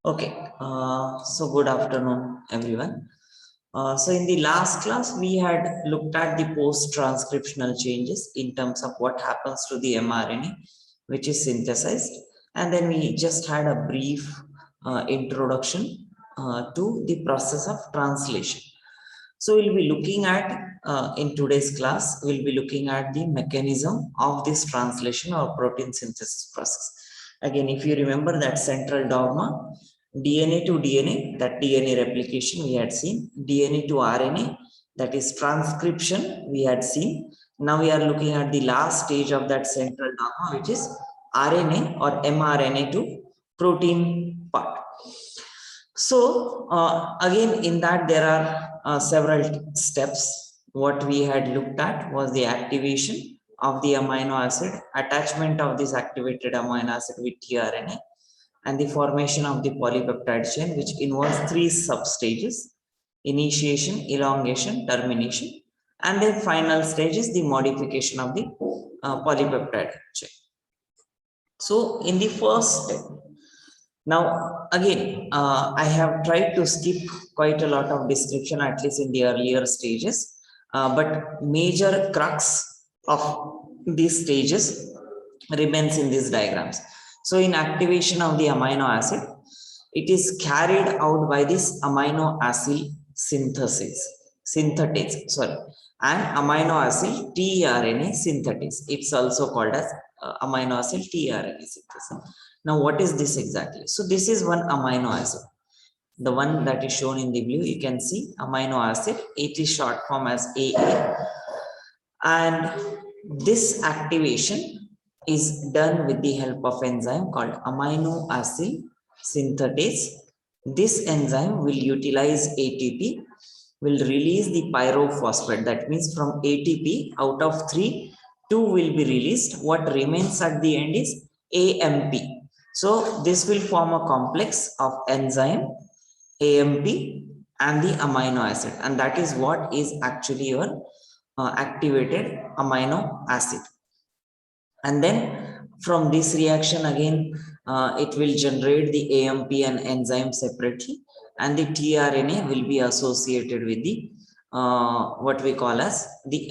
Okay, so good afternoon, everyone. So in the last class, we had looked at the post-transcriptional changes in terms of what happens to the mRNA, which is synthesized. And then we just had a brief introduction to the process of translation. So we'll be looking at, in today's class, we'll be looking at the mechanism of this translation or protein synthesis process. Again, if you remember that central dogma, DNA to DNA, that DNA replication we had seen, DNA to RNA, that is transcription we had seen. Now we are looking at the last stage of that central dogma, which is RNA or mRNA to protein part. So again, in that there are several steps. What we had looked at was the activation of the amino acid, attachment of this activated amino acid with tRNA, and the formation of the polypeptide chain, which involves three substages: initiation, elongation, termination, and the final stage is the modification of the polypeptide chain. So in the first step, now again, I have tried to skip quite a lot of description, at least in the earlier stages, but major crux of these stages remains in these diagrams. So in activation of the amino acid, it is carried out by this amino acid synthetase, and amino acid tRNA synthetase. It's also called as amino acid tRNA synthesis. Now, what is this exactly? So this is one amino acid. The one that is shown in the blue, you can see amino acid. It is short form as AA. And this activation is done with the help of enzyme called amino acid synthetase. This enzyme will utilize ATP, will release the pyrophosphate. That means from ATP, out of 3, 2 will be released. What remains at the end is AMP. So this will form a complex of enzyme, AMP, and the amino acid. And that is what is actually your activated amino acid. And then from this reaction again, it will generate the AMP and enzyme separately, and the tRNA will be associated with the what we call as the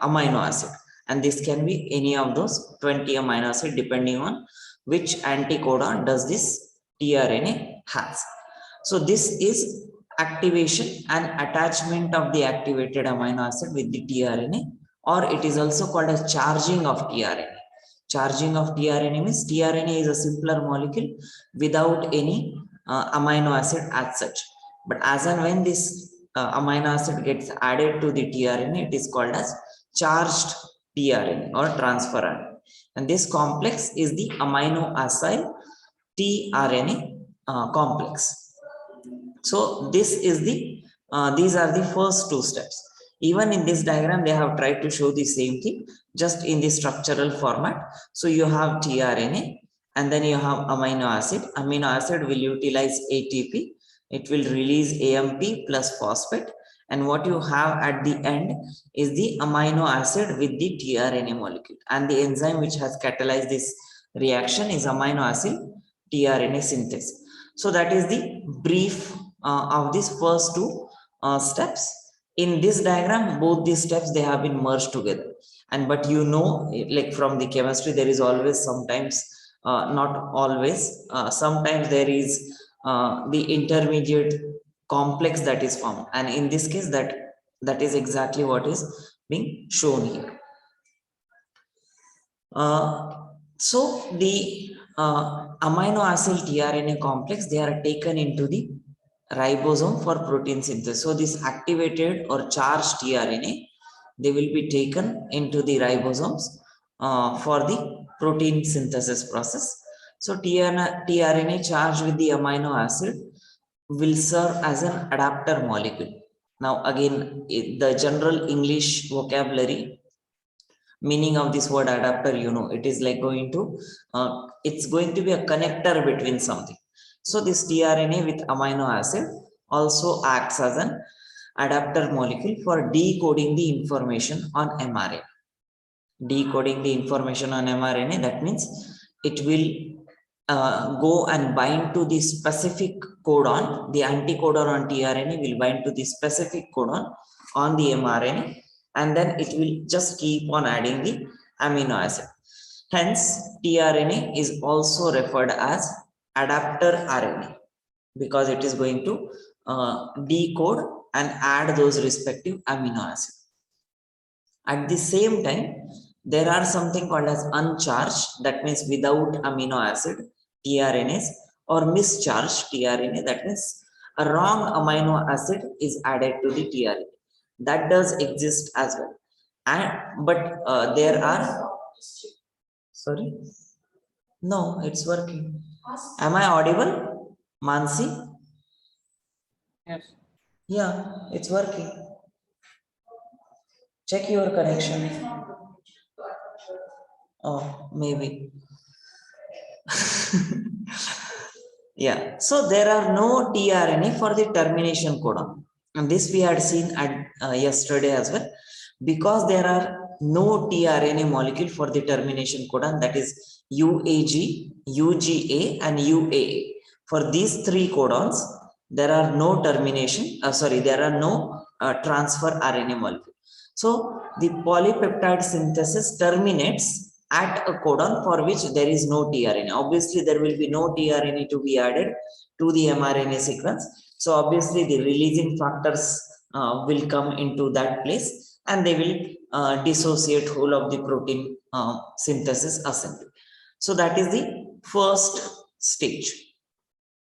amino acid. And this can be any of those 20 amino acid depending on which anticodon does this tRNA has. So this is activation and attachment of the activated amino acid with the tRNA, or it is also called as charging of tRNA. Charging of tRNA means tRNA is a simpler molecule without any amino acid as such. But as and when this amino acid gets added to the tRNA, it is called as charged tRNA or transfer RNA. And this complex is the amino acid tRNA complex. So this is the these are the first two steps. Even in this diagram, they have tried to show the same thing, just in the structural format. So you have tRNA, and then you have amino acid. Amino acid will utilize ATP. It will release AMP plus phosphate. And what you have at the end is the amino acid with the tRNA molecule. And the enzyme which has catalyzed this reaction is amino acid tRNA synthase. So that is the brief of these first two steps. In this diagram, both these steps, they have been merged together. And but you know, like from the chemistry, there is always sometimes, not always, sometimes there is the intermediate complex that is formed. And in this case, that is exactly what is being shown here. So the amino acid tRNA complex, they are taken into the ribosome for protein synthesis. So this activated or charged tRNA, they will be taken into the ribosomes for the protein synthesis process. So tRNA charged with the amino acid will serve as an adapter molecule. Now again, the general English vocabulary meaning of this word adapter, you know, it is like going to it's going to be a connector between something. So this tRNA with amino acid also acts as an adapter molecule for decoding the information on mRNA. Decoding the information on mRNA, that means it will go and bind to the specific codon. The anticodon on tRNA will bind to the specific codon on the mRNA, and then it will just keep on adding the amino acid. Hence, tRNA is also referred as adapter RNA because it is going to decode and add those respective amino acids. At the same time, there are something called as uncharged, that means without amino acid tRNAs, or mischarged tRNA, that means a wrong amino acid is added to the tRNA. That does exist as well. And but there are, sorry, no, it's working. Am I audible, Mansi? Yes. Yeah, it's working. Check your connection. Oh, maybe. Yeah, so there are no tRNA for the termination codon, and this we had seen at yesterday as well. Because there are no tRNA molecule for the termination codon, that is UAG, UGA, and UAA. For these three codons, there are no termination. There are no transfer RNA molecule. So the polypeptide synthesis terminates at a codon for which there is no tRNA. Obviously, there will be no tRNA to be added to the mRNA sequence. So obviously, the releasing factors will come into that place, and they will dissociate whole of the protein synthesis assembly. So that is the first stage.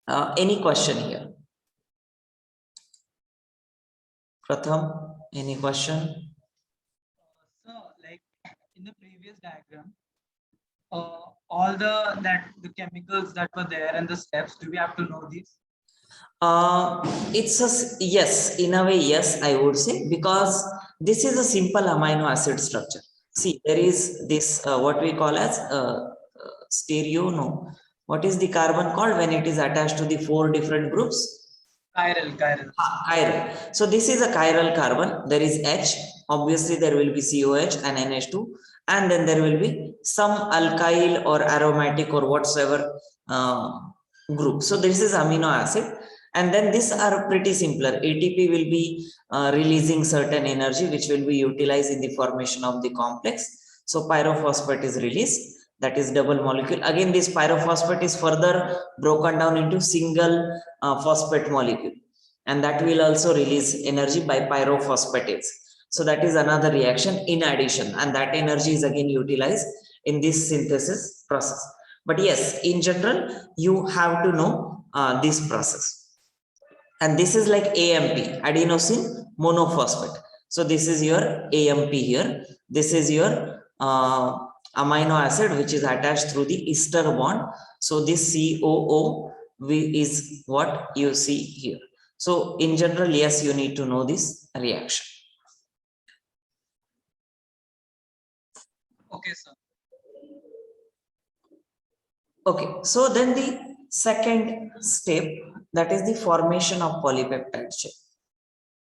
Any question here? Pratham, any question? So, like in the previous diagram, all the chemicals that were there and the steps, do we have to know these? It's a yes, in a way, yes, I would say, because this is a simple amino acid structure. See, there is this what we call as stereo. No, what is the carbon called when it is attached to the four different groups? Chiral. Chiral. So this is a chiral carbon. There is H. Obviously, there will be COH and NH2, and then there will be some alkyl or aromatic or whatsoever group. So this is amino acid, and then these are pretty simpler. ATP will be releasing certain energy which will be utilized in the formation of the complex. So pyrophosphate is released. That is double molecule. Again, this pyrophosphate is further broken down into single phosphate molecule, and that will also release energy by pyrophosphatase. So that is another reaction in addition, and that energy is again utilized in this synthesis process. But yes, in general, you have to know this process. And this is like AMP, adenosine monophosphate. So this is your AMP here. This is your amino acid which is attached through the ester bond. So this COO is what you see here. So in general, yes, you need to know this reaction. Okay, sir. Okay, so then the second step, that is the formation of polypeptide chain.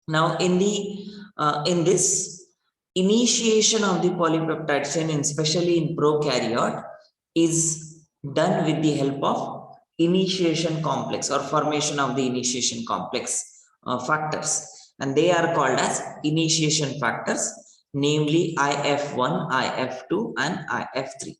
Now in this initiation of the polypeptide chain, especially in prokaryote, is done with the help of initiation complex or formation of the initiation complex factors, and they are called as initiation factors, namely IF1, IF2, and IF3.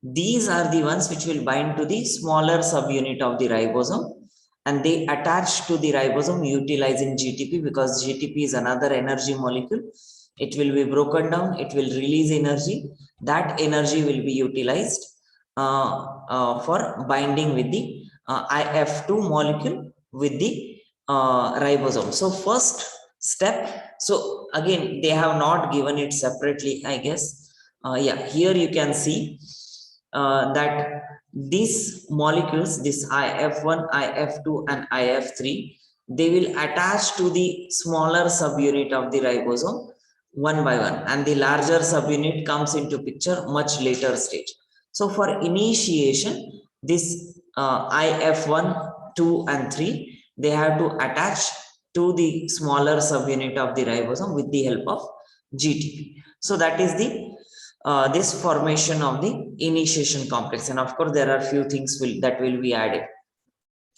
These are the ones which will bind to the smaller subunit of the ribosome, and they attach to the ribosome utilizing GTP, because GTP is another energy molecule. It will be broken down, it will release energy. That energy will be utilized for binding with the IF2 molecule with the ribosome. So first step, so again, they have not given it separately, I guess. Yeah, here you can see that these molecules, this IF1, IF2, and IF3, they will attach to the smaller subunit of the ribosome one by one, and the larger subunit comes into picture much later stage. So for initiation, this IF1, 2, and 3, they have to attach to the smaller subunit of the ribosome with the help of GTP. So that is the this formation of the initiation complex, and of course there are few things that will be added,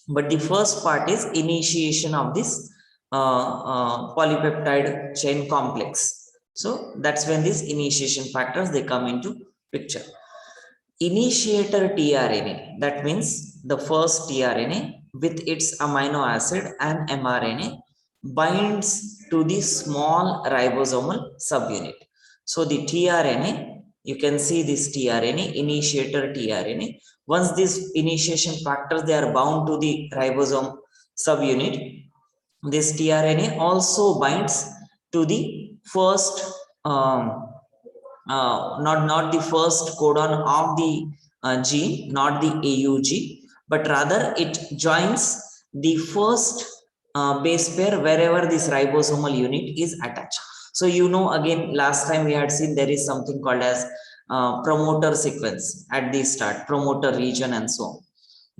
but the first part is initiation of this polypeptide chain complex. So that's when these initiation factors they come into picture. Initiator tRNA, that means the first tRNA with its amino acid and mRNA binds to the small ribosomal subunit. So the tRNA, you can see this tRNA, initiator tRNA. Once these initiation factors they are bound to the ribosome subunit, this tRNA also binds to the first not the first codon of the gene, not the AUG, but rather it joins the first base pair wherever this ribosomal unit is attached. So you know, again last time we had seen there is something called as promoter sequence at the start, promoter region and so on,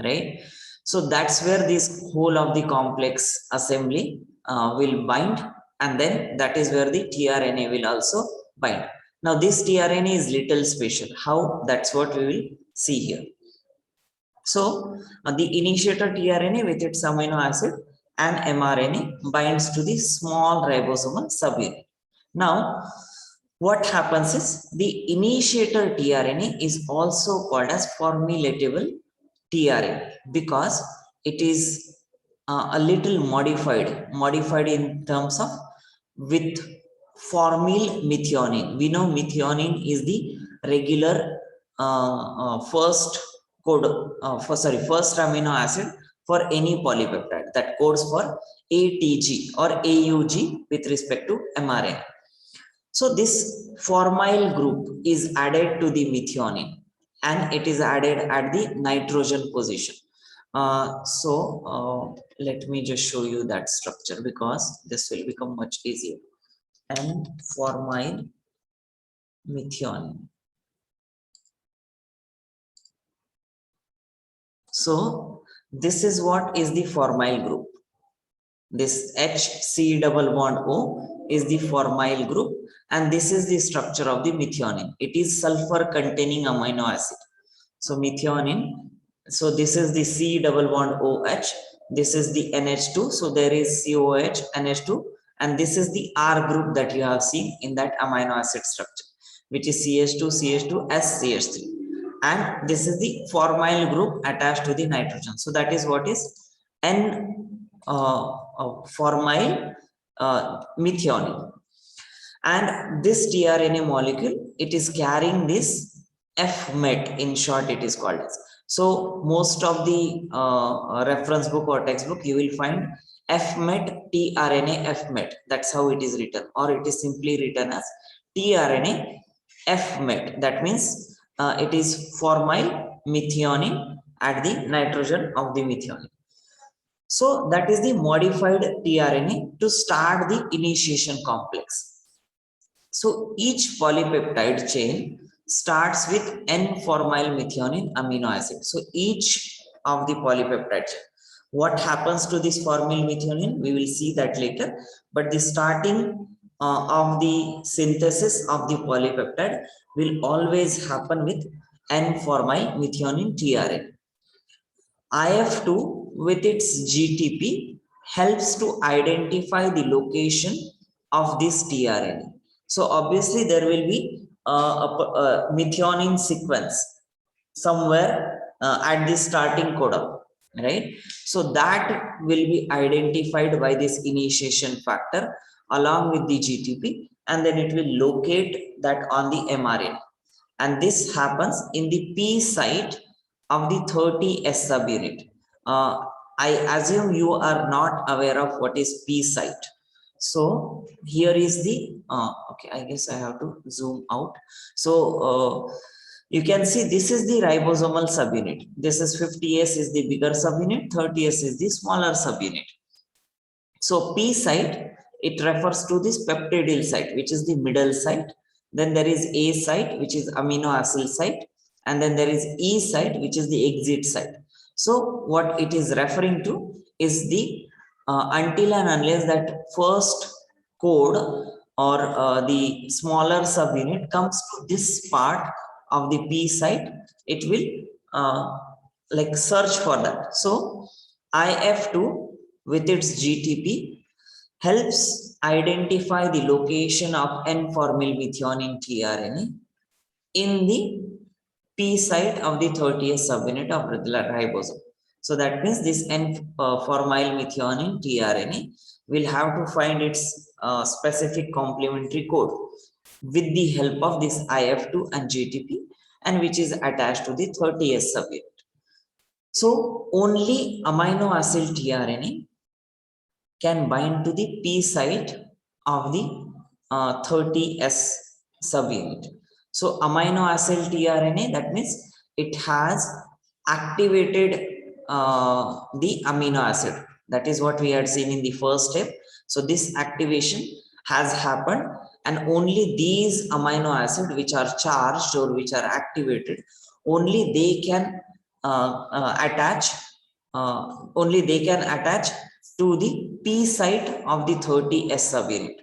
right? So that's where this whole of the complex assembly will bind, and then that is where the tRNA will also bind. Now this tRNA is little special. How? That's what we will see here. So the initiator tRNA with its amino acid and mRNA binds to the small ribosomal subunit. Now what happens is the initiator tRNA is also called as formulatable tRNA because it is a little modified in terms of with formyl methionine. We know methionine is the regular first amino acid for any polypeptide that codes for ATG or AUG with respect to mRNA. So this formyl group is added to the methionine and it is added at the nitrogen position. Let me just show you that structure because this will become much easier. And formyl methionine. So this is what is the formyl group. This HC double bond O is the formyl group, and this is the structure of the methionine. It is sulfur containing amino acid. So methionine. So this is the C double bond OH. This is the NH2. So there is COH, NH2, and this is the R group that you have seen in that amino acid structure, which is CH2, CH2, SCH3. And this is the formyl group attached to the nitrogen. So that is what is N formyl methionine. And this tRNA molecule, it is carrying this F-met, in short it is called as. So most of the reference book or textbook, you will find F-met, tRNA F-met. That's how it is written, or it is simply written as tRNA F-met. That means it is formyl methionine at the nitrogen of the methionine. So that is the modified tRNA to start the initiation complex. So each polypeptide chain starts with N-formyl methionine amino acid. So each of the polypeptide chain. What happens to this formyl methionine? We will see that later. But the starting of the synthesis of the polypeptide will always happen with N-formyl methionine tRNA. IF2 with its GTP helps to identify the location of this tRNA. So obviously there will be a methionine sequence somewhere at the starting codon, right? So that will be identified by this initiation factor along with the GTP, and then it will locate that on the mRNA. And this happens in the P site of the 30S subunit. I assume you are not aware of what is P site. So here is the, okay, I guess I have to zoom out. So you can see this is the ribosomal subunit. This is 50S is the bigger subunit, 30S is the smaller subunit. So P site, it refers to this peptidyl site, which is the middle site. Then there is A site, which is amino acid site. And then there is E site, which is the exit site. So what it is referring to is the until and unless that first code or the smaller subunit comes to this part of the P site, it will like search for that. So IF2 with its GTP helps identify the location of N-formyl methionine tRNA in the P site of the 30th subunit of ribosome. So that means this N-formyl methionine tRNA will have to find its specific complementary code with the help of this IF2 and GTP, and which is attached to the 30th subunit. So only amino acid tRNA can bind to the P site of the 30S subunit. So amino acid tRNA, that means it has activated the amino acid. That is what we had seen in the first step. So this activation has happened, and only these amino acids which are charged or which are activated, only they can attach to the P site of the 30S subunit.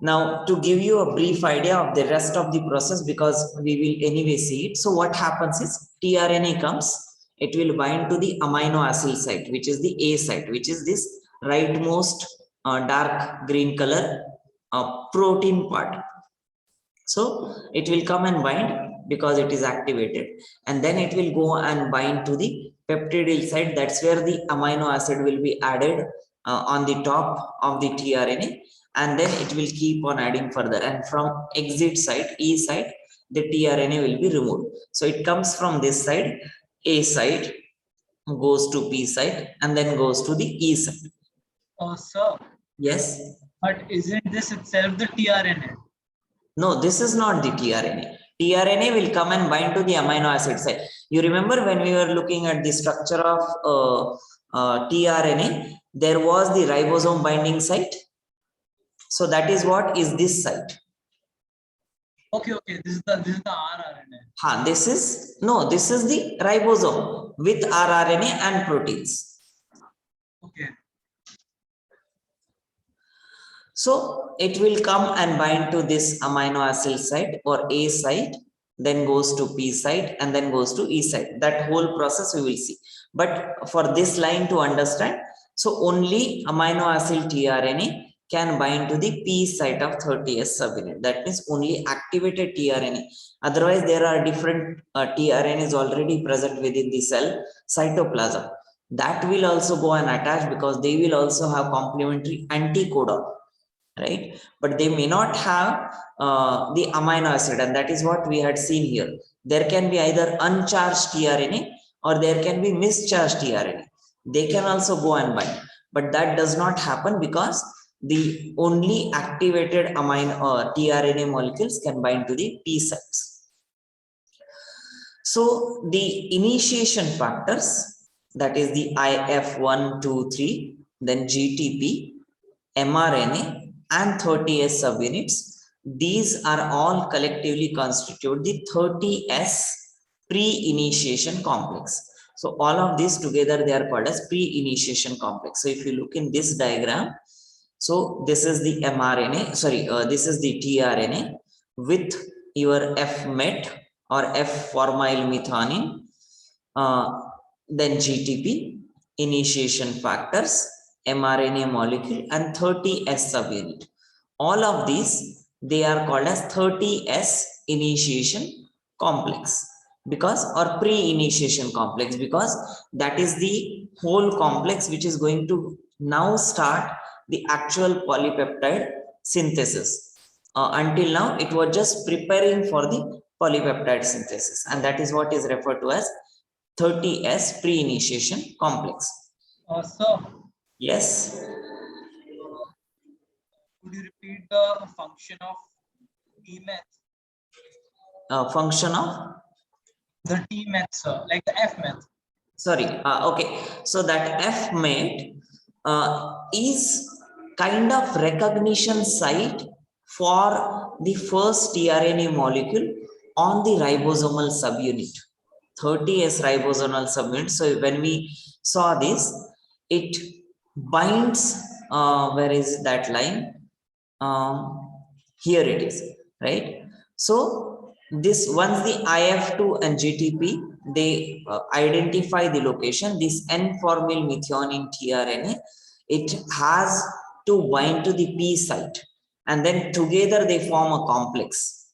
Now, to give you a brief idea of the rest of the process, because we will anyway see it. So what happens is tRNA comes, it will bind to the amino acid site, which is the A site, which is this rightmost dark green color protein part. So it will come and bind because it is activated, and then it will go and bind to the peptidyl site. That's where the amino acid will be added on the top of the tRNA, and then it will keep on adding further, and from exit site, E site, the tRNA will be removed. So it comes from this side, A site, goes to P site, and then goes to the E site. Oh, sir. Yes. But isn't this itself the tRNA? No, this is not the tRNA. tRNA will come and bind to the amino acid site. You remember when we were looking at the structure of tRNA, there was the ribosome binding site. So that is what is this site. Okay, this is the rRNA. This is the ribosome with rRNA and proteins. Okay. So it will come and bind to this amino acid site or A site, then goes to P site, and then goes to E site. That whole process we will see. But for this line to understand, so only amino acid tRNA can bind to the P site of 30S subunit. That means only activated tRNA. Otherwise, there are different tRNAs already present within the cell cytoplasm. That will also go and attach because they will also have complementary anticodon. Right, but they may not have the amino acid, and that is what we had seen here. There can be either uncharged tRNA or there can be mischarged tRNA. They can also go and bind, but that does not happen because the only activated amino or tRNA molecules can bind to the P sites. So the initiation factors, that is the IF1, 2, 3, then GTP, mRNA, and 30S subunits, these are all collectively constitute the 30S pre-initiation complex. So all of these together, they are called as pre-initiation complex. So if you look in this diagram, so this is the mRNA, this is the tRNA with your F-met or F-formyl methionine, then GTP, initiation factors, mRNA molecule, and 30S subunit. All of these, they are called as 30S initiation complex or pre-initiation complex, because that is the whole complex which is going to now start the actual polypeptide synthesis. Until now, it was just preparing for the polypeptide synthesis, and that is what is referred to as 30S pre-initiation complex. Sir. Yes. Could you repeat the function of T-meth? Function of? The T-meth, sir, like the F-meth. Sorry. Okay. So that F-met is kind of recognition site for the first tRNA molecule on the ribosomal subunit. 30S ribosomal subunit. So when we saw this, it binds, where is that line? here it is, right? So this, once the IF2 and GTP, they identify the location, this N-formyl methionine tRNA, it has to bind to the P site, and then together they form a complex,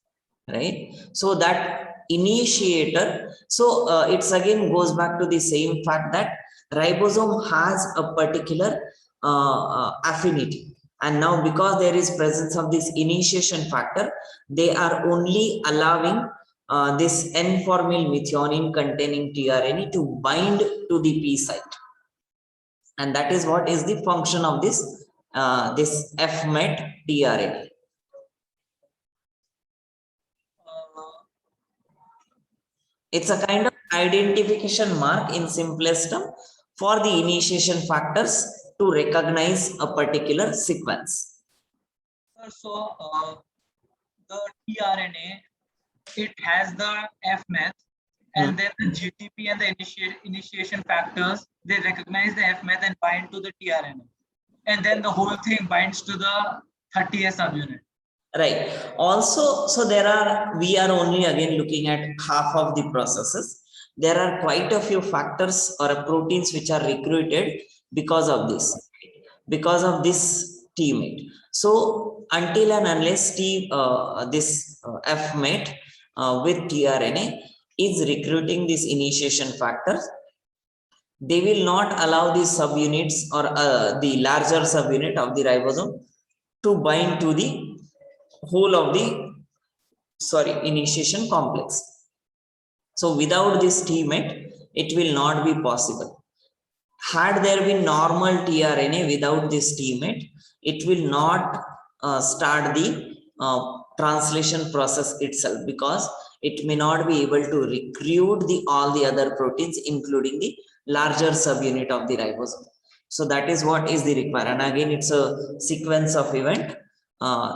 right? So that initiator, so it's again goes back to the same fact that ribosome has a particular affinity, and now because there is presence of this initiation factor, they are only allowing this N-formyl methionine containing tRNA to bind to the P site, and that is what is the function of this this F-met tRNA. It's a kind of identification mark in simplest term for the initiation factors to recognize a particular sequence. So the tRNA, it has the F-meth, and then the GTP and the initiation factors, they recognize the F-meth and bind to the tRNA, and then the whole thing binds to the 30S subunit. Right. Also, so we are only again looking at half of the processes. There are quite a few factors or proteins which are recruited because of this teammate. So until and unless this F-mate with tRNA is recruiting this initiation factors, they will not allow these subunits or the larger subunit of the ribosome to bind to the whole of the initiation complex. So without this teammate, it will not be possible. Had there been normal tRNA without this teammate, it will not start the translation process itself, because it may not be able to recruit all the other proteins, including the larger subunit of the ribosome. So that is what is the requirement. And again, it's a sequence of event.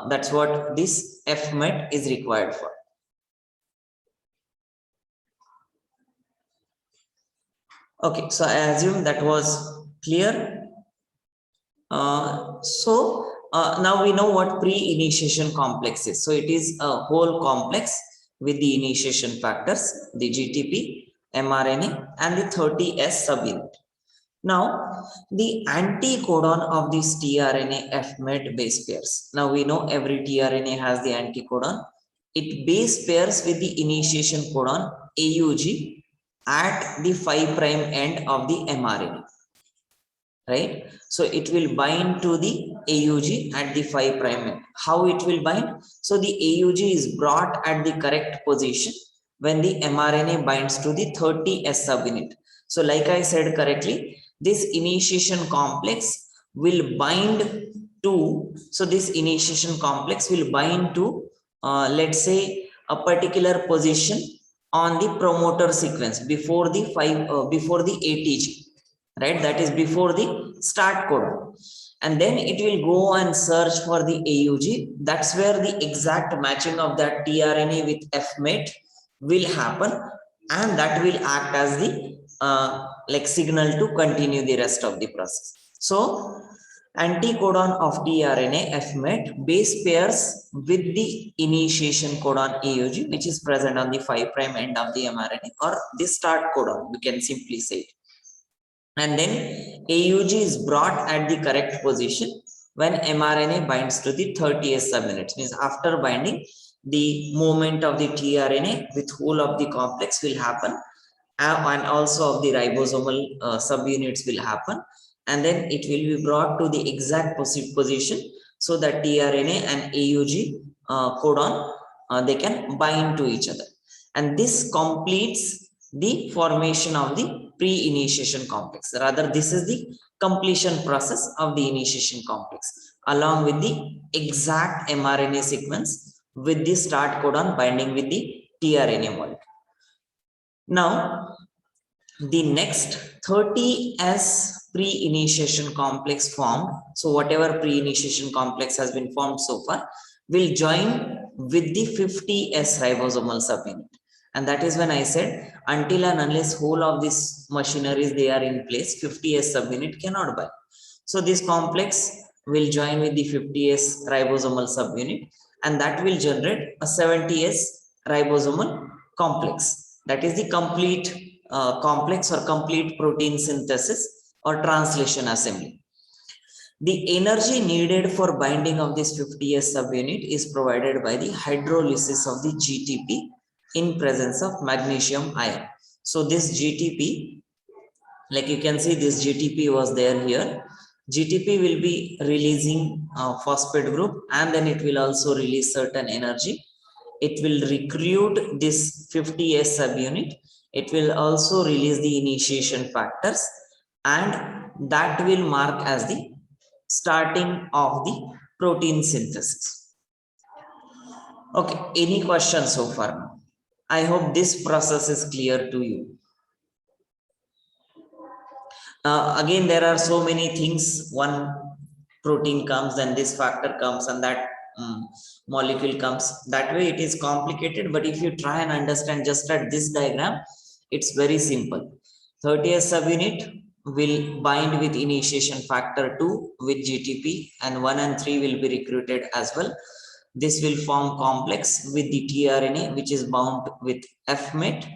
That's what this F-met is required for. Okay, so I assume that was clear. Now we know what pre-initiation complex is. So it is a whole complex with the initiation factors, the GTP, mRNA, and the 30S subunit. Now, the anticodon of this tRNA F-met base pairs. Now we know every tRNA has the anticodon. It base pairs with the initiation codon AUG at the 5' end of the mRNA. Right? So it will bind to the AUG at the 5' end. How it will bind? So the AUG is brought at the correct position when the mRNA binds to the 30S subunit. So like I said correctly, this initiation complex will bind to, let's say a particular position on the promoter sequence before the ATG, right? That is before the start codon. And then it will go and search for the AUG. That's where the exact matching of that tRNA with F-mate will happen, and that will act as the signal to continue the rest of the process. So anticodon of tRNA F-mate base pairs with the initiation codon AUG, which is present on the 5' end of the mRNA, or the start codon, we can simply say it. And then AUG is brought at the correct position when mRNA binds to the 30S subunits. Means after binding, the movement of the tRNA with whole of the complex will happen, and also of the ribosomal subunits will happen, and then it will be brought to the exact position so that tRNA and AUG codon they can bind to each other, and this completes the formation of the pre-initiation complex. Rather, this is the completion process of the initiation complex, along with the exact mRNA sequence with the start codon binding with the tRNA molecule. Now, the next 30S pre-initiation complex formed, so whatever pre-initiation complex has been formed so far, will join with the 50S ribosomal subunit. And that is when I said, until and unless whole of this machineries they are in place, 50S subunit cannot bind. So this complex will join with the 50S ribosomal subunit, and that will generate a 70S ribosomal complex. That is the complete complex or complete protein synthesis or translation assembly. The energy needed for binding of this 50S subunit is provided by the hydrolysis of the GTP in presence of magnesium ion. So this GTP, like you can see, this GTP was there here. GTP will be releasing phosphate group, and then it will also release certain energy. It will recruit this 50S subunit. It will also release the initiation factors, and that will mark as the starting of the protein synthesis. Okay, any questions so far? I hope this process is clear to you. Again, there are so many things. One protein comes, then this factor comes, and that molecule comes. That way it is complicated, but if you try and understand just at this diagram, it's very simple. 30S subunit will bind with initiation factor 2 with GTP, and 1 and 3 will be recruited as well. This will form complex with the tRNA, which is bound with F-met.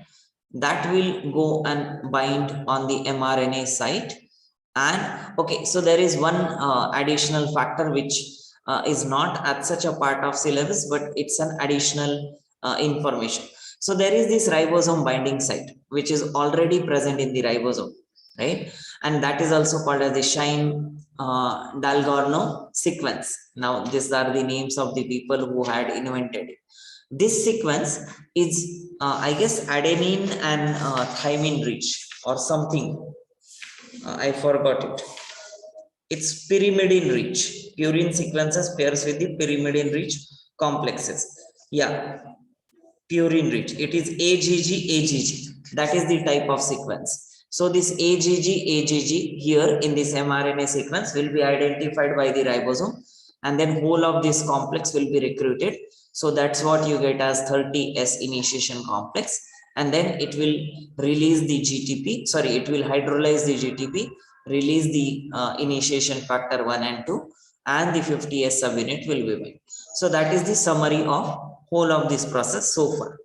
That will go and bind on the mRNA site. And okay, so there is one additional factor which is not at such a part of syllabus, but it's an additional information. So there is this ribosome binding site which is already present in the ribosome, right? And that is also called as the Shine Dalgarno sequence. Now these are the names of the people who had invented it. This sequence is I guess adenine and thymine rich or something. I forgot it. It's pyrimidine rich. Purine sequences pairs with the pyrimidine rich complexes. Yeah, purine rich. It is AGG. That is the type of sequence. So this AGG here in this mRNA sequence will be identified by the ribosome, and then whole of this complex will be recruited. So that's what you get as 30S initiation complex, and then it will release the GTP. Sorry, it will hydrolyze the GTP, release the initiation factor 1 and 2, and the 50S subunit will be made. So that is the summary of whole of this process so far.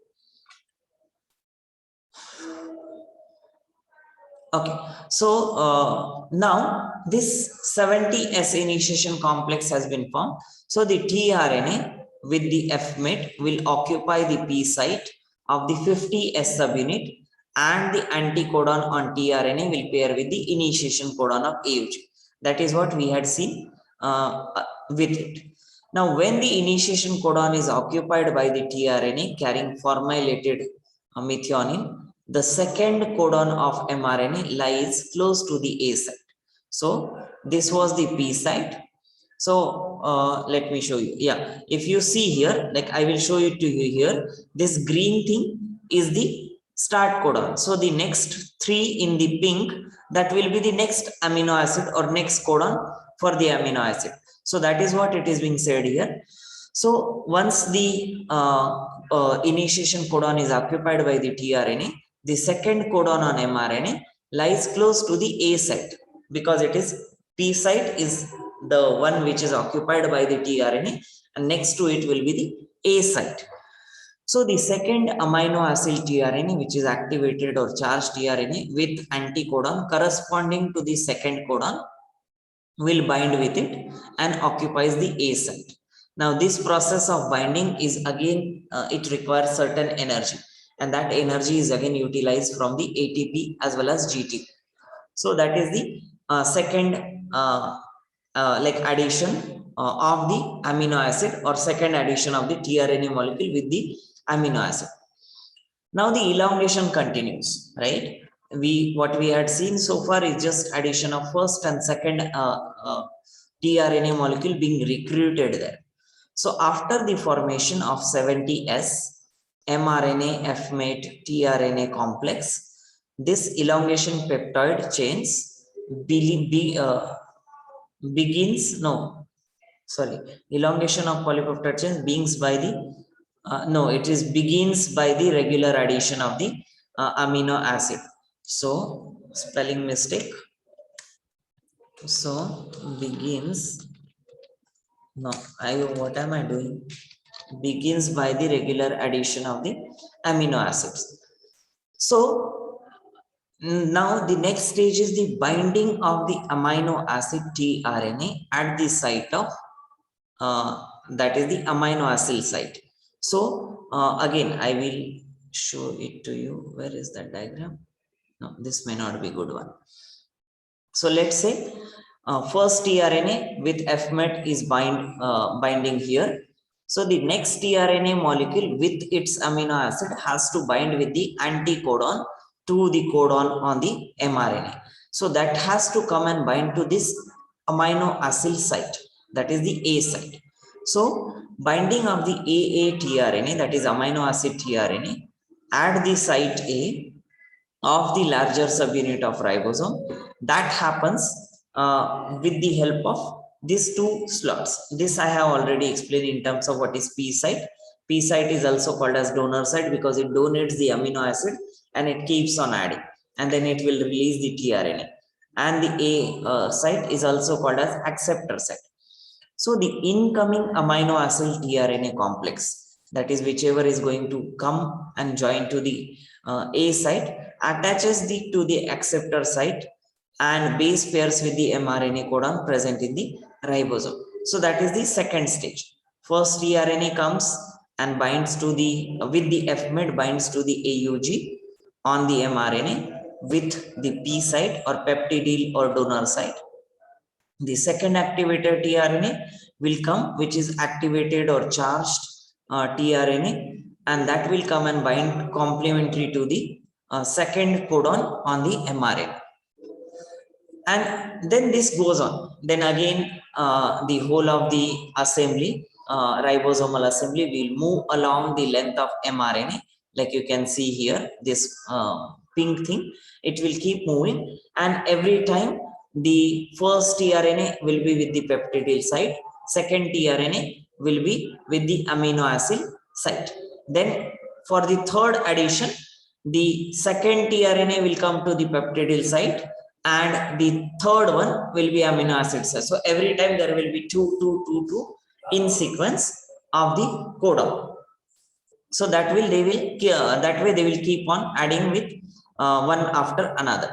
Okay, so now this 70S initiation complex has been formed. So the tRNA with the F-met will occupy the P site of the 50S subunit, and the anticodon on tRNA will pair with the initiation codon of AUG. That is what we had seen with it. Now, when the initiation codon is occupied by the tRNA carrying formilated methionine, the second codon of mRNA lies close to the A site. So this was the P site. So let me show you. Yeah, if you see here, like I will show it to you here, this green thing is the start codon. So the next 3 in the pink, that will be the next amino acid or next codon for the amino acid. So that is what it is being said here. So once the initiation codon is occupied by the tRNA, the second codon on mRNA lies close to the A site, because it is P site is the one which is occupied by the tRNA, and next to it will be the A site. So the second amino acid tRNA, which is activated or charged tRNA with anticodon corresponding to the second codon, will bind with it and occupies the A site. Now this process of binding is again, it requires certain energy, and that energy is again utilized from the ATP as well as GTP. So that is the second like addition of the amino acid, or second addition of the tRNA molecule with the amino acid. Now the elongation continues, right? What we had seen so far is just addition of first and second tRNA molecule being recruited there. So after the formation of 70S mRNA F-met tRNA complex, this elongation peptide chains elongation of polypeptide chains begins by the begins by the regular addition of the amino acid. So spelling mistake. So begins No, what am I doing? Begins by the regular addition of the amino acids. So now the next stage is the binding of the amino acid tRNA at the site of that is the amino acid site. So again I will show it to you. Where is that diagram? No, this may not be good one. So let's say first tRNA with FMET is binding here. So the next tRNA molecule with its amino acid has to bind with the anticodon to the codon on the mRNA. So that has to come and bind to this amino acid site, that is the A site. So binding of the AA tRNA, that is amino acid tRNA, at the site A of the larger subunit of ribosome, that happens with the help of these two slots. This I have already explained in terms of what is P site. P site is also called as donor site because it donates the amino acid and it keeps on adding, and then it will release the tRNA. And the A site is also called as acceptor site. So the incoming amino acid tRNA complex, that is whichever is going to come and join to the A site, attaches to the acceptor site and base pairs with the mRNA codon present in the ribosome. So that is the second stage. First tRNA comes and binds to the with the FMET binds to the AUG on the mRNA with the P site or peptidyl or donor site. The second activated tRNA will come, which is activated or charged tRNA, and that will come and bind complementary to the second codon on the mRNA. And then this goes on. Then again, the whole of the assembly, ribosomal assembly, will move along the length of mRNA. Like you can see here, this pink thing, it will keep moving, and every time the first tRNA will be with the peptidyl site, second tRNA will be with the amino acid site. Then for the third addition, the second tRNA will come to the peptidyl site, and the third one will be amino acid site. So every time there will be two in sequence of the codon. So that way they will keep on adding with one after another.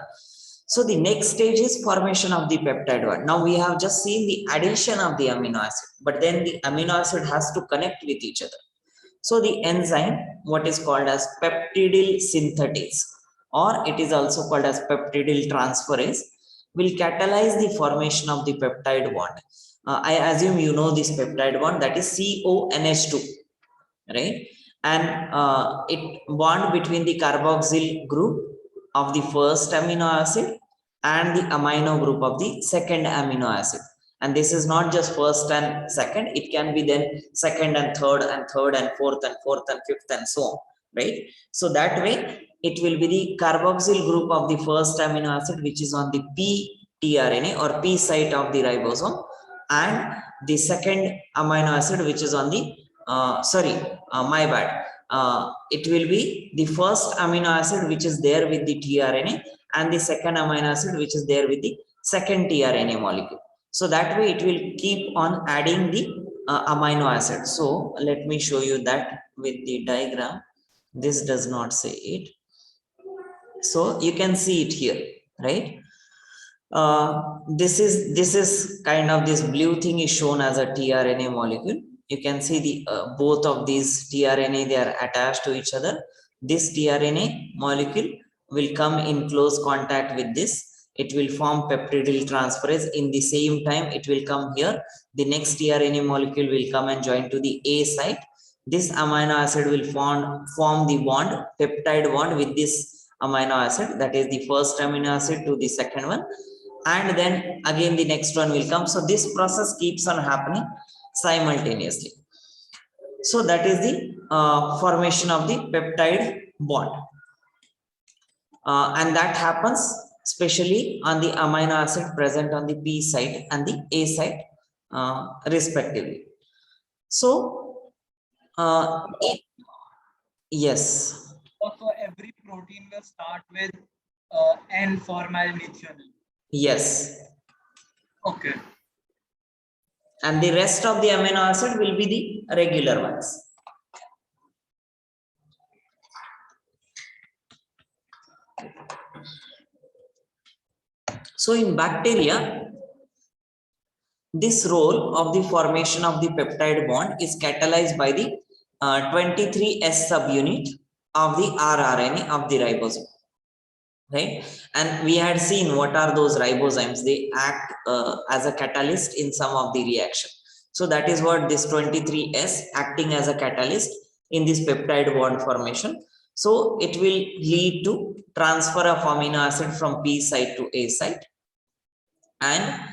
So the next stage is formation of the peptide one. Now we have just seen the addition of the amino acid, but then the amino acid has to connect with each other. So the enzyme, what is called as peptidyl synthetase, or it is also called as peptidyl transferase, will catalyze the formation of the peptide bond. I assume you know this peptide bond, that is CONH2, right? And it bond between the carboxyl group of the first amino acid and the amino group of the second amino acid. And this is not just first and second, it can be then second and third and fourth and fifth and so on, right? So that way it will be the carboxyl group of the first amino acid, which is on the P tRNA or P site of the ribosome, and the second amino acid, which is on the my bad, it will be the first amino acid which is there with the tRNA, and the second amino acid which is there with the second tRNA molecule. So that way it will keep on adding the amino acid. So let me show you that with the diagram. This does not say it, so you can see it here, right? This is kind of, this blue thing is shown as a tRNA molecule. You can see the both of these tRNA, they are attached to each other. This tRNA molecule will come in close contact with this, it will form peptidyl transferase. In the same time it will come here, the next tRNA molecule will come and join to the A site. This amino acid will form the bond, peptide bond, with this amino acid, that is the first amino acid to the second one, and then again the next one will come. So this process keeps on happening simultaneously. So that is the formation of the peptide bond, and that happens especially on the amino acid present on the P site and the A site respectively. So yes. Also, every protein will start with N-formyl methionine. Yes. Okay. and the rest of the amino acid will be the regular ones. So in bacteria, this role of the formation of the peptide bond is catalyzed by the 23S subunit of the rRNA of the ribosome, right? And we had seen what are those ribozymes. They act as a catalyst in some of the reaction. So that is what this 23S acting as a catalyst in this peptide bond formation. So it will lead to transfer of amino acid from P site to A site, and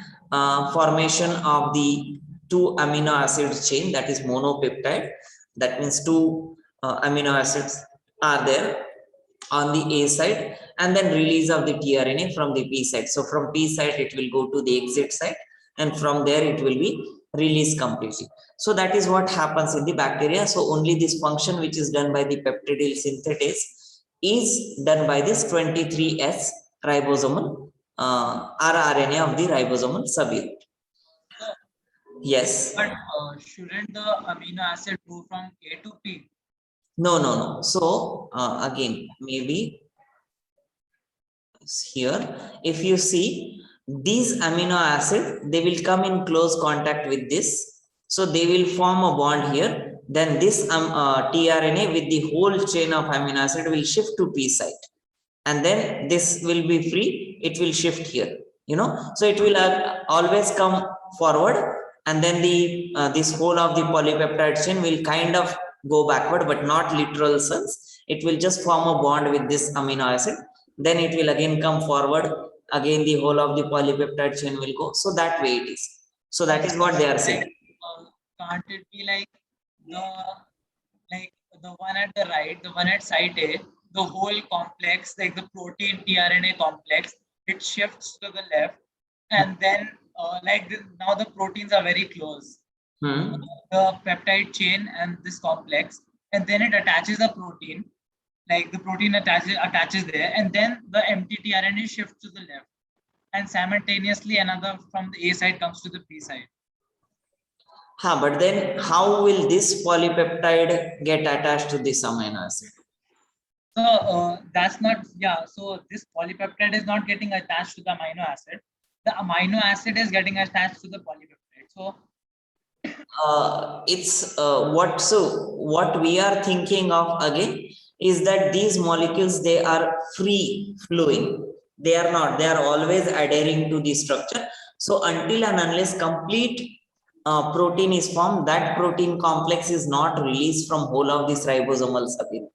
formation of the two amino acid chain, that is monopeptide. That means two amino acids are there on the A side, and then release of the tRNA from the P side. So from P side it will go to the exit site, and from there it will be released completely. So that is what happens in the bacteria. So only this function which is done by the peptidyl synthetase is done by this 23S ribosomal rRNA of the ribosomal subunit. Yes. But shouldn't the amino acid go from A to P? No. So again, maybe here, if you see these amino acid, they will come in close contact with this. So they will form a bond here. Then this tRNA with the whole chain of amino acid will shift to P site. And then this will be free. It will shift here. So it will always come forward. And then the this whole of the polypeptide chain will kind of go backward, but not literal sense. It will just form a bond with this amino acid. Then it will again come forward. Again, the whole of the polypeptide chain will go. So that way it is. So that is what they are saying. Can't it be like the one at the right, the one at site A, the whole complex, like the protein tRNA complex, it shifts to the left, and then now the proteins are very close. The peptide chain and this complex, and then it attaches the protein, like the protein attaches there, and then the empty tRNA shifts to the left, and simultaneously another from the A side comes to the P side. But then how will this polypeptide get attached to this amino acid? So that's not, so this polypeptide is not getting attached to the amino acid. The amino acid is getting attached to the polypeptide. So it's what we are thinking of again is that these molecules, they are free flowing. They are not, they are always adhering to the structure. So until and unless complete protein is formed, that protein complex is not released from whole of this ribosomal subunit.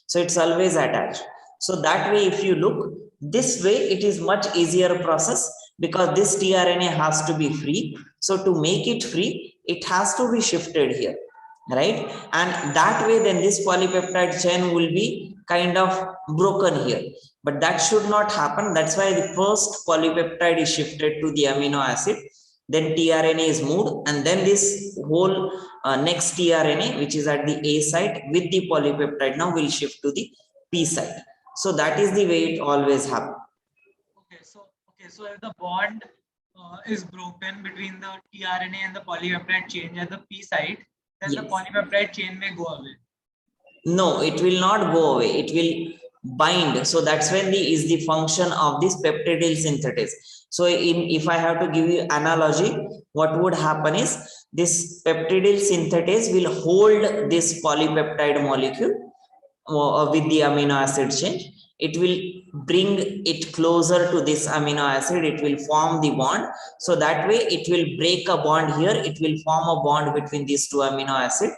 So it's always attached. So that way, if you look this way, it is much easier process, because this tRNA has to be free. So to make it free, it has to be shifted here, right? And that way, then this polypeptide chain will be kind of broken here. But that should not happen. That's why the first polypeptide is shifted to the amino acid. Then tRNA is moved, and then this whole next tRNA, which is at the A site with the polypeptide, now will shift to the P site. So that is the way it always happens. So if the bond is broken between the tRNA and the polypeptide chain at the P site, then the polypeptide chain may go away. No, it will not go away. It will bind. So that's when is the function of this peptidyl synthetase. So if I have to give you analogy, what would happen is this peptidyl synthetase will hold this polypeptide molecule with the amino acid change. It will bring it closer to this amino acid. It will form the bond. So that way it will break a bond here. It will form a bond between these two amino acids,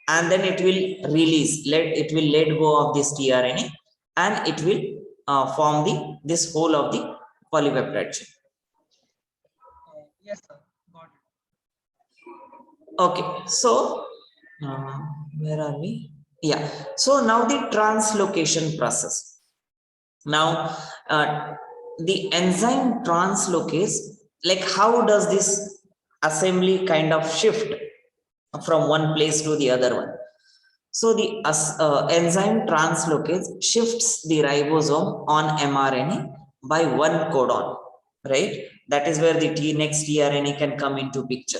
and then it will release. It will let go of this tRNA, and it will form this whole of the polypeptide chain. Yes, sir. Got it. Okay, so where are we? Yeah. So now the translocation process. Now the enzyme translocase, like how does this assembly kind of shift from one place to the other one? So the enzyme translocase shifts the ribosome on mRNA by one codon, right? That is where the next tRNA can come into picture.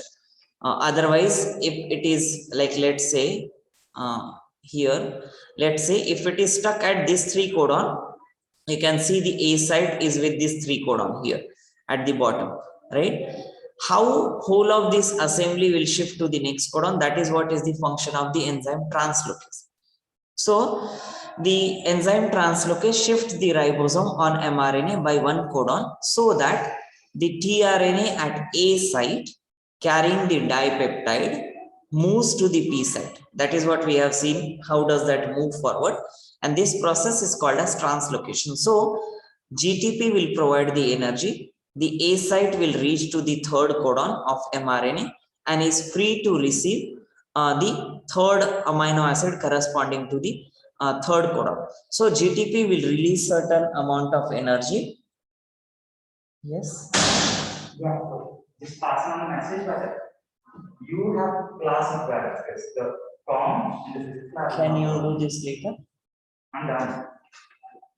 Otherwise, if it is like, let's say, here, let's say if it is stuck at this 3 codon, you can see the A site is with this 3 codon here at the bottom, right? How whole of this assembly will shift to the next codon, that is what is the function of the enzyme translocase. So the enzyme translocase shifts the ribosome on mRNA by 1 codon so that the tRNA at A site carrying the dipeptide moves to the P site. That is what we have seen. How does that move forward? And this process is called as translocation. So GTP will provide the energy. The A site will reach to the 3rd codon of mRNA and is free to receive the 3rd amino acid corresponding to the 3rd codon. So GTP will release certain amount of energy. Yes. Yeah, just pass on the message, but you have class of characters. The com and the class. Can you do this later? I'm done.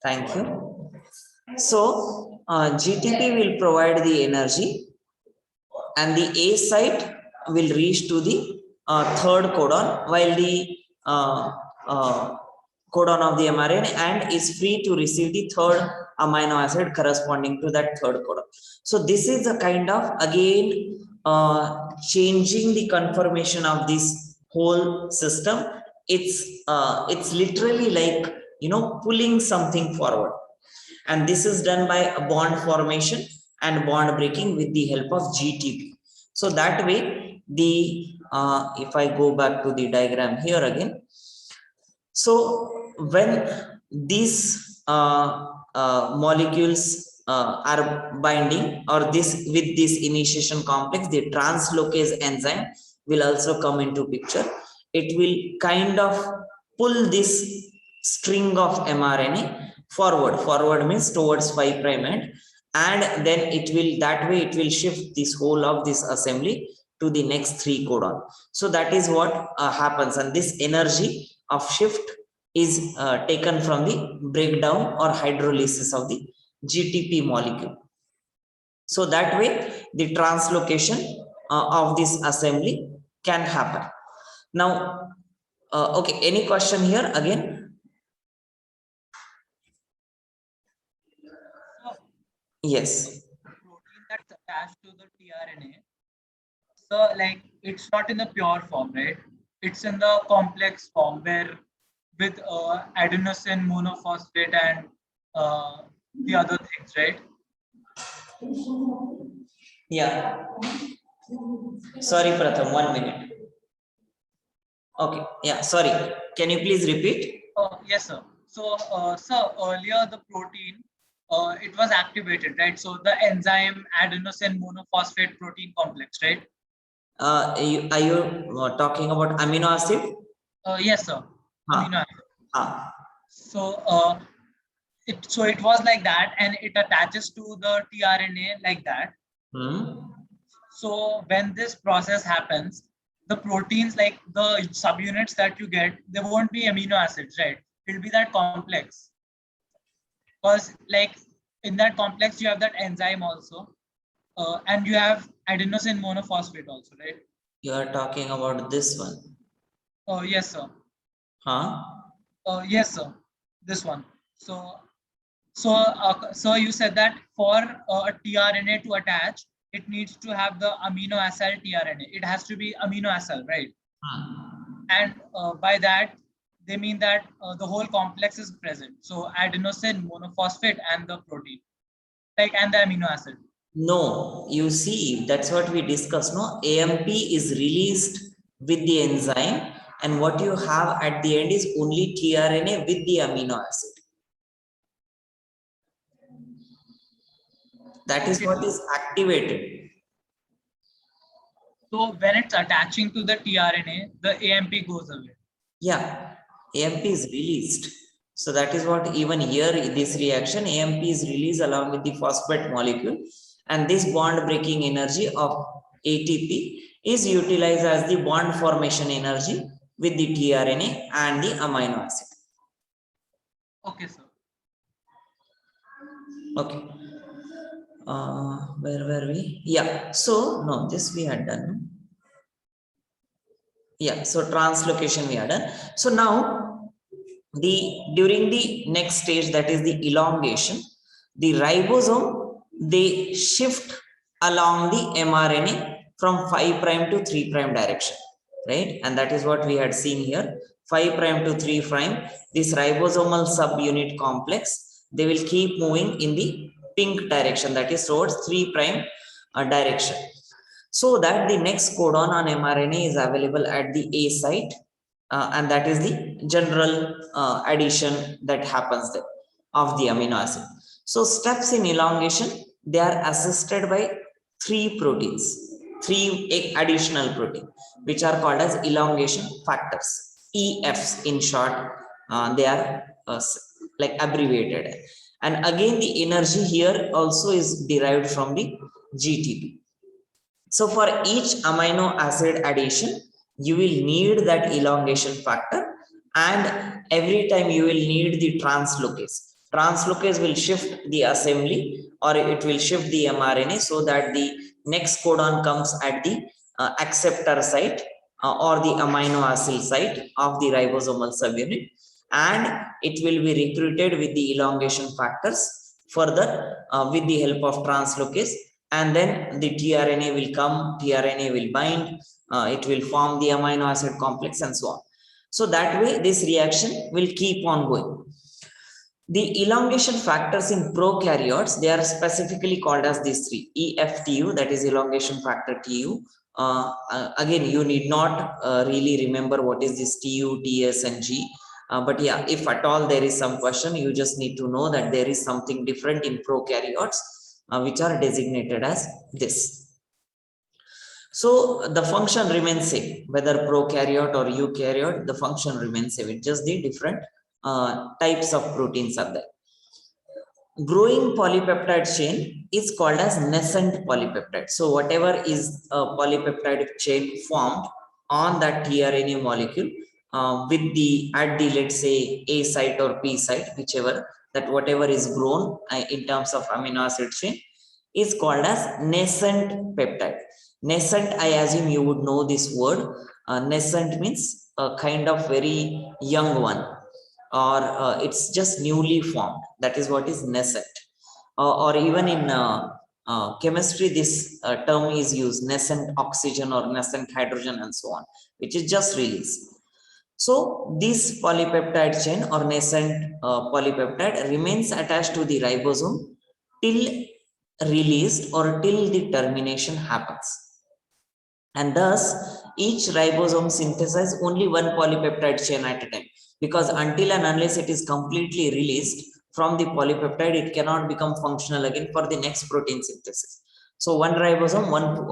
Thank you. So GTP will provide the energy and the A site will reach to the 3rd codon, while the codon of the mRNA and is free to receive the 3rd amino acid corresponding to that 3rd codon. So this is a kind of, again, changing the conformation of this whole system. It's literally like, pulling something forward, and this is done by a bond formation and bond breaking with the help of GTP. So that way, the if I go back to the diagram here again, so when these molecules are binding, or this with this initiation complex, the translocase enzyme will also come into picture. It will kind of pull this string of mRNA forward. Forward means towards 5' end, and then it will, that way it will shift this whole of this assembly to the next 3 codon. So that is what happens, and this energy of shift is taken from the breakdown or hydrolysis of the GTP molecule. So that way the translocation of this assembly can happen. Now, okay, any question here again? So, Yes. protein that's attached to the tRNA, so like it's not in the pure form, right? It's in the complex form where with adenosine monophosphate and the other things, right? Yeah. Sorry, Pratham, 1 minute. Okay. Yeah. Sorry. Can you please repeat? Yes, sir. So, earlier the protein, it was activated, right? So the enzyme adenosine monophosphate protein complex, right? Are you talking about amino acid? Yes, sir. Amino acid. So, it was like that, and it attaches to the tRNA like that. So when this process happens, the proteins, like the subunits that you get, they won't be amino acids, right? It'll be that complex. Because like in that complex, you have that enzyme also, and you have adenosine monophosphate also, right? You are talking about this one. Oh, yes, sir. Yes, sir. This one. So you said that for a tRNA to attach, it needs to have the amino acyl tRNA. It has to be amino acyl, right? And by that, they mean that the whole complex is present. So adenosine monophosphate and the protein, like, and the amino acid. No, you see, that's what we discussed. No, AMP is released with the enzyme, and what you have at the end is only tRNA with the amino acid. That is what is activated. So when it's attaching to the tRNA, the AMP goes away. Yeah, AMP is released. So that is what, even here in this reaction, AMP is released along with the phosphate molecule, and this bond breaking energy of ATP is utilized as the bond formation energy with the tRNA and the amino acid. Okay, sir. Okay. Where were we? Yeah. So no, this we had done. Yeah, so translocation we are done. So now during the next stage, that is the elongation, the ribosome, they shift along the mRNA from 5 prime to 3 prime direction, right? And that is what we had seen here, 5 prime to 3 prime. This ribosomal subunit complex, they will keep moving in the pink direction, that is towards 3 prime direction, so that the next codon on mRNA is available at the A site, and that is the general addition that happens there of the amino acid. So steps in elongation, they are assisted by three proteins, three additional protein, which are called as elongation factors, EFs in short. They are like abbreviated, and again the energy here also is derived from the GTP. So for each amino acid addition, you will need that elongation factor, and every time you will need the translocase. Translocase will shift the assembly, or it will shift the mRNA, so that the next codon comes at the acceptor site or the amino acid site of the ribosomal subunit, and it will be recruited with the elongation factors further with the help of translocase, and then the tRNA will come, tRNA will bind, it will form the amino acid complex and so on. So that way this reaction will keep on going. The elongation factors in prokaryotes, they are specifically called as these three, EFTU, that is elongation factor TU. Again, you need not really remember what is this TU, TS and G. But yeah, if at all there is some question, you just need to know that there is something different in prokaryotes, which are designated as this. So the function remains same, whether prokaryote or eukaryote, the function remains same. It's just the different types of proteins are there. Growing polypeptide chain is called as nascent polypeptide. So whatever is a polypeptide chain formed on that tRNA molecule with the at the, let's say, A site or P site, whichever, that whatever is grown in terms of amino acid chain is called as nascent peptide. Nascent, I assume you would know this word. Nascent means a kind of very young one, or it's just newly formed. That is what is nascent. Or even in chemistry, this term is used, nascent oxygen or nascent hydrogen and so on, which is just released. So this polypeptide chain or nascent polypeptide remains attached to the ribosome till released or till the termination happens. And thus, each ribosome synthesizes only one polypeptide chain at a time, because until and unless it is completely released from the polypeptide, it cannot become functional again for the next protein synthesis. So one ribosome, one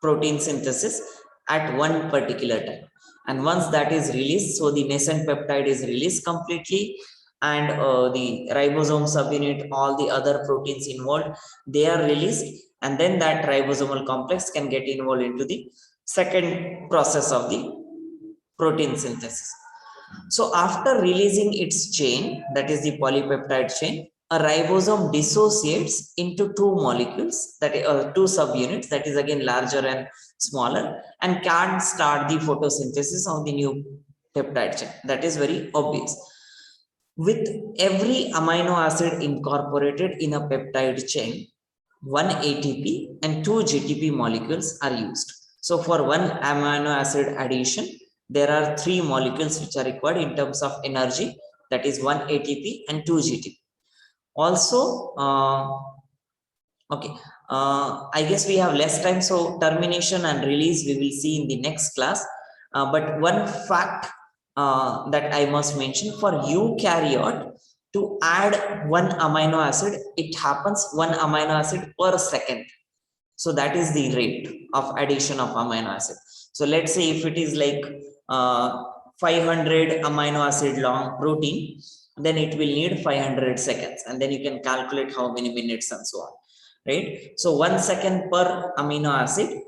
protein synthesis at one particular time. And once that is released, so the nascent peptide is released completely, and the ribosome subunit, all the other proteins involved, they are released, and then that ribosomal complex can get involved into the second process of the protein synthesis. So after releasing its chain, that is the polypeptide chain, a ribosome dissociates into two molecules, that is two subunits, that is again larger and smaller, and can start the photosynthesis of the new peptide chain. That is very obvious. With every amino acid incorporated in a peptide chain, one ATP and two GTP molecules are used. So for one amino acid addition, there are three molecules which are required in terms of energy, that is one ATP and two GTP. Also, I guess we have less time, so termination and release we will see in the next class. But one fact that I must mention, for eukaryote to add one amino acid, it happens one amino acid per second. So that is the rate of addition of amino acid. So let's say if it is like 500 amino acid long protein, then it will need 500 seconds, and then you can calculate how many minutes and so on, right? So 1 second per amino acid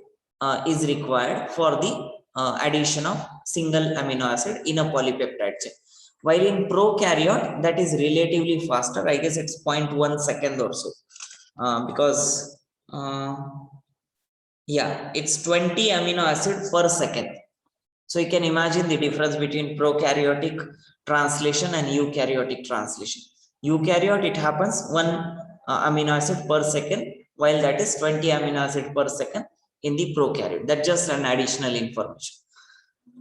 is required for the addition of single amino acid in a polypeptide chain. While in prokaryote, that is relatively faster. I guess it's 0.1 second or so, because yeah, it's 20 amino acid per second. So you can imagine the difference between prokaryotic translation and eukaryotic translation. Eukaryote, it happens 1 amino acid per second, while that is 20 amino acid per second in the prokaryote. That's just an additional information.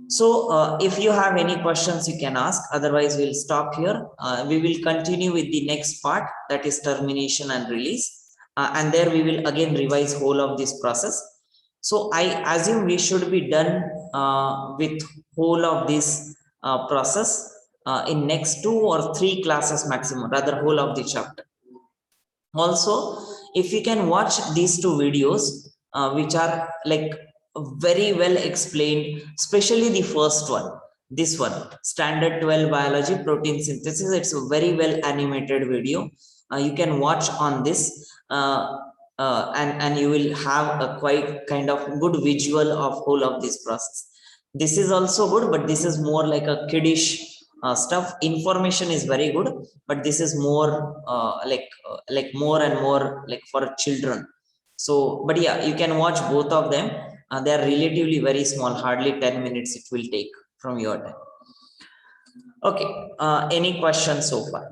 So if you have any questions, you can ask. Otherwise, we'll stop here. We will continue with the next part, that is termination and release. And there we will again revise whole of this process. So I assume we should be done with whole of this process in next 2 or 3 classes maximum, rather whole of the chapter. Also, if you can watch these 2 videos, which are like very well explained, especially the first one, this one, standard 12 biology protein synthesis. It's a very well animated video. You can watch on this and you will have a quite kind of good visual of whole of this process. This is also good, but this is more like a kiddish stuff. Information is very good, but this is more like more and more like for children. So, but yeah, you can watch both of them. They are relatively very small, hardly 10 minutes it will take from your time. Okay, any questions so far?